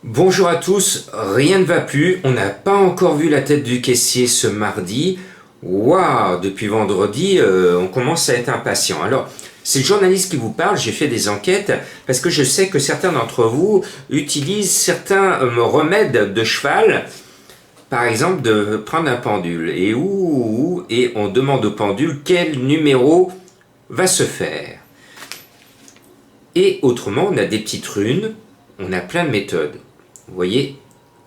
Bonjour à tous, rien ne va plus, on n'a pas encore vu la tête du caissier ce mardi. Waouh, depuis vendredi, on commence à être impatient. Alors, c'est le journaliste qui vous parle, j'ai fait des enquêtes parce que je sais que certains d'entre vous utilisent certains remèdes de cheval, par exemple de prendre un pendule. Et on demande au pendule quel numéro va se faire. Et autrement, on a des petites runes, on a plein de méthodes. Vous voyez,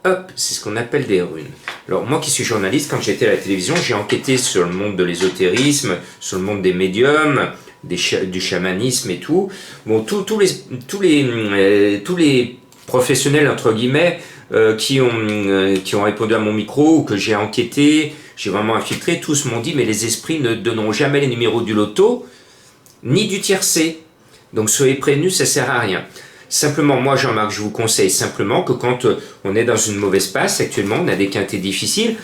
hop, c'est ce qu'on appelle des runes. Alors moi qui suis journaliste, quand j'étais à la télévision, j'ai enquêté sur le monde de l'ésotérisme, sur le monde des médiums, du chamanisme et tout. Bon, tous les professionnels, entre guillemets, qui ont répondu à mon micro, ou que j'ai enquêté, j'ai vraiment infiltré, tous m'ont dit, mais les esprits ne donneront jamais les numéros du loto, ni du tiercé. Donc soyez prévenus, ça sert à rien. Simplement, moi Jean-Marc, je vous conseille simplement que quand on est dans une mauvaise passe, actuellement on a des quintets difficiles,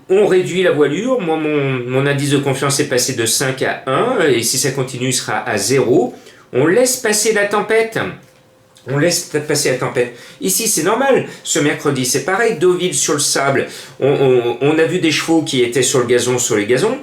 on réduit la voilure. Moi mon indice de confiance est passé de 5 à 1, et si ça continue il sera à 0. On laisse passer la tempête. On laisse passer la tempête. Ici, c'est normal. Ce mercredi, c'est pareil. Deauville sur le sable. On a vu des chevaux qui étaient sur le gazon, sur les gazons.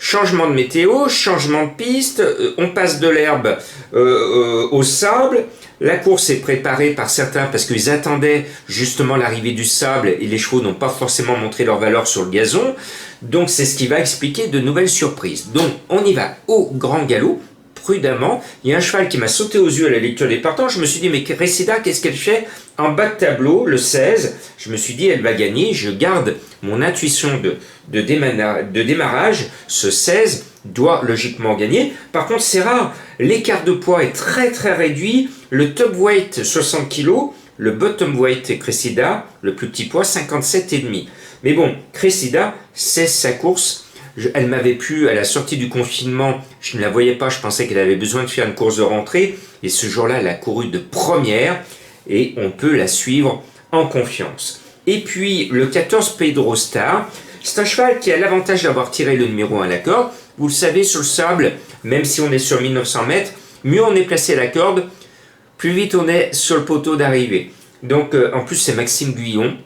Changement de météo, changement de piste. On passe de l'herbe au sable. La course est préparée par certains parce qu'ils attendaient justement l'arrivée du sable et les chevaux n'ont pas forcément montré leur valeur sur le gazon. Donc, c'est ce qui va expliquer de nouvelles surprises. Donc, on y va au grand galop. Prudemment, il y a un cheval qui m'a sauté aux yeux à la lecture des partants. Je me suis dit, mais Cressida, qu'est-ce qu'elle fait en bas de tableau, le 16? Je me suis dit, elle va gagner. Je garde mon intuition de démarrage. Ce 16 doit logiquement gagner. Par contre, c'est rare. L'écart de poids est très très réduit. Le top weight, 60 kg. Le bottom weight, Cressida, le plus petit poids, 57,5. Mais bon, Cressida, c'est sa course. Elle m'avait plu à la sortie du confinement, je ne la voyais pas, je pensais qu'elle avait besoin de faire une course de rentrée, et ce jour-là, elle a couru de première, et on peut la suivre en confiance. Et puis, le 14 Pedro Star, c'est un cheval qui a l'avantage d'avoir tiré le numéro 1 à la corde. Vous le savez, sur le sable, même si on est sur 1900 mètres, mieux on est placé à la corde, plus vite on est sur le poteau d'arrivée. Donc, en plus, c'est Maxime Guyon.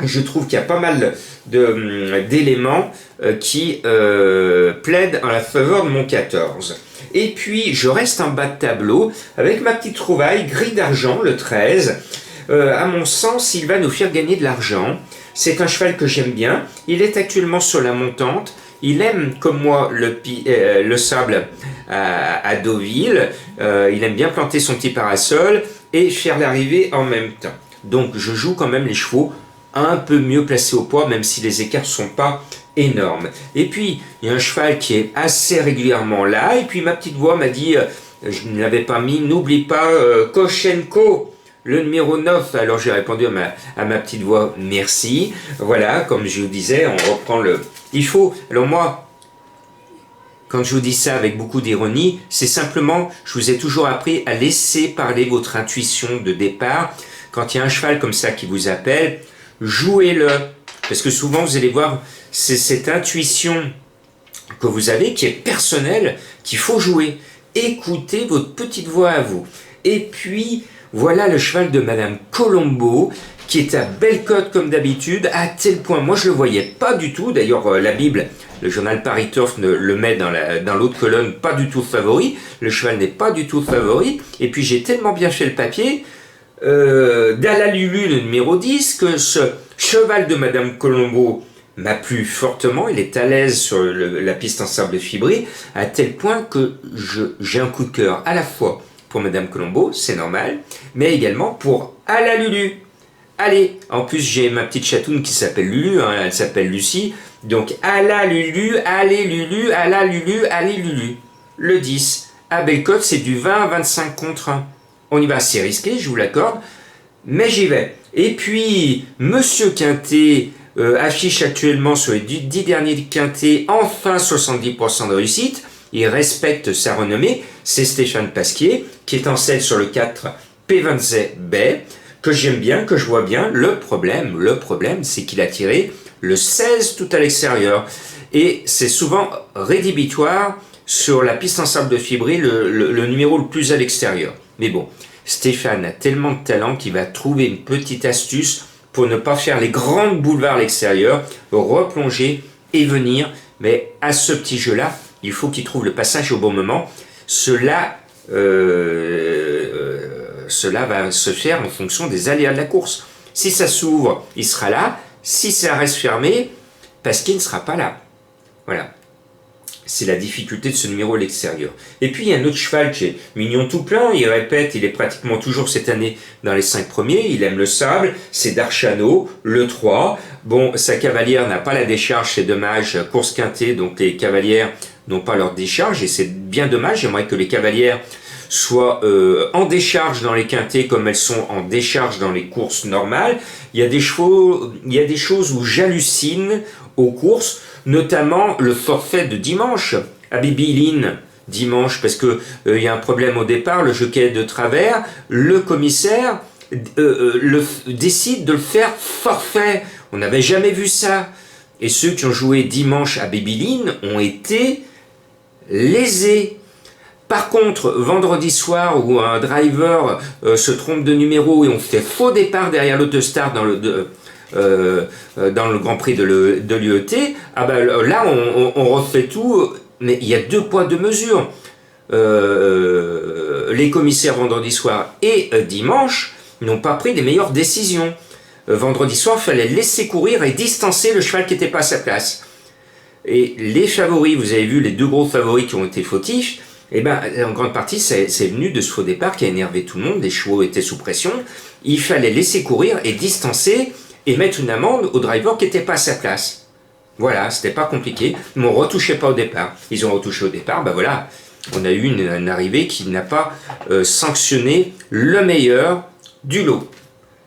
Je trouve qu'il y a pas mal d'éléments qui plaident en la faveur de mon 14. Et puis, je reste en bas de tableau avec ma petite trouvaille, gris d'argent, le 13. À mon sens, il va nous faire gagner de l'argent. C'est un cheval que j'aime bien. Il est actuellement sur la montante. Il aime, comme moi, le sable à Deauville. Il aime bien planter son petit parasol et faire l'arrivée en même temps. Donc, je joue quand même les chevaux un peu mieux placé au poids, même si les écarts ne sont pas énormes. Et puis, il y a un cheval qui est assez régulièrement là, et puis ma petite voix m'a dit, je ne l'avais pas mis, n'oublie pas Koshenko, le numéro 9. Alors j'ai répondu à ma petite voix, merci. Voilà, comme je vous disais, on reprend le... Il faut... Alors moi, quand je vous dis ça avec beaucoup d'ironie, c'est simplement, je vous ai toujours appris à laisser parler votre intuition de départ. Quand il y a un cheval comme ça qui vous appelle, jouez-le, parce que souvent vous allez voir, c'est cette intuition que vous avez qui est personnelle, qu'il faut jouer. Écoutez votre petite voix à vous. Et puis, voilà le cheval de Madame Colombo, qui est à belle cote comme d'habitude, à tel point, moi je le voyais pas du tout, d'ailleurs la Bible, le journal Paris Turf le met dans l'autre colonne, pas du tout favori, le cheval n'est pas du tout favori, et puis j'ai tellement bien fait le papier, Dalalulu, le numéro 10, que ce cheval de Madame Colombo m'a plu fortement. Il est à l'aise sur la piste en sable fibré, à tel point que j'ai un coup de cœur à la fois pour Madame Colombo, c'est normal, mais également pour Alalulu. Allez, en plus j'ai ma petite chatoune qui s'appelle Lulu, hein, elle s'appelle Lucie, donc Alalulu, allez Lulu, Alalulu, allez Lulu. Le 10, à Bellecote, c'est du 20 à 25 contre 1. On y va, c'est risqué, je vous l'accorde, mais j'y vais. Et puis, Monsieur Quintet affiche actuellement sur les 10 derniers quintés enfin 70% de réussite. Il respecte sa renommée. C'est Stéphane Pasquier qui est en selle sur le 4 P20 Bay, que j'aime bien, que je vois bien. Le problème, c'est qu'il a tiré le 16 tout à l'extérieur. Et c'est souvent rédhibitoire sur la piste en sable de fibré, le numéro le plus à l'extérieur. Mais bon, Stéphane a tellement de talent qu'il va trouver une petite astuce pour ne pas faire les grandes boulevards à l'extérieur, replonger et venir. Mais à ce petit jeu-là, il faut qu'il trouve le passage au bon moment. Cela va se faire en fonction des aléas de la course. Si ça s'ouvre, il sera là. Si ça reste fermé, parce qu'il ne sera pas là. Voilà. C'est la difficulté de ce numéro à l'extérieur. Et puis il y a un autre cheval qui est mignon tout plein, il répète, il est pratiquement toujours cette année dans les 5 premiers, il aime le sable, c'est Darchano, le 3. Bon, sa cavalière n'a pas la décharge, c'est dommage, course quintée, donc les cavalières n'ont pas leur décharge, et c'est bien dommage, j'aimerais que les cavalières soient en décharge dans les quintés comme elles sont en décharge dans les courses normales. Il y a des choses où j'hallucine aux courses, notamment le forfait de dimanche à Bibiline, dimanche, parce que il y a un problème au départ, le jockey de travers, le commissaire décide de le faire forfait. On n'avait jamais vu ça. Et ceux qui ont joué dimanche à Bibiline ont été lésés. Par contre, vendredi soir, où un driver se trompe de numéro et on fait faux départ derrière l'autostart dans le Grand Prix de l'UET, ah ben, là on refait tout, mais il y a 2 poids 2 mesures. Les commissaires vendredi soir et dimanche n'ont pas pris les meilleures décisions. Vendredi soir, il fallait laisser courir et distancer le cheval qui n'était pas à sa place. Et les favoris, vous avez vu les 2 gros favoris qui ont été fautifs, et ben, en grande partie, c'est venu de ce faux départ qui a énervé tout le monde, les chevaux étaient sous pression, il fallait laisser courir et distancer et mettre une amende au driver qui n'était pas à sa place. Voilà, c'était pas compliqué, mais on ne retouchait pas au départ. Ils ont retouché au départ, ben voilà, on a eu une arrivée qui n'a pas sanctionné le meilleur du lot.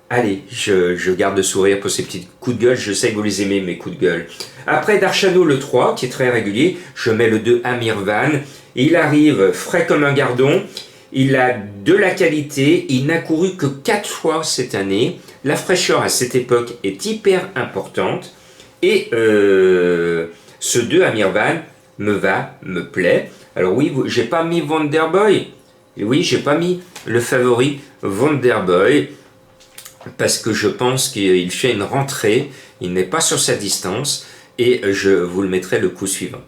Allez, je garde le sourire pour ces petits coups de gueule, je sais que vous les aimez, mes coups de gueule. Après Darchano le 3, qui est très régulier, je mets le 2 Amirvan. Il arrive frais comme un gardon, il a de la qualité, il n'a couru que 4 fois cette année. La fraîcheur à cette époque est hyper importante. Et ce 2 Amirvan me plaît. Alors oui, j'ai pas mis Wonderboy. Oui, j'ai pas mis le favori Wonderboy. Parce que je pense qu'il fait une rentrée, il n'est pas sur sa distance, et je vous le mettrai le coup suivant.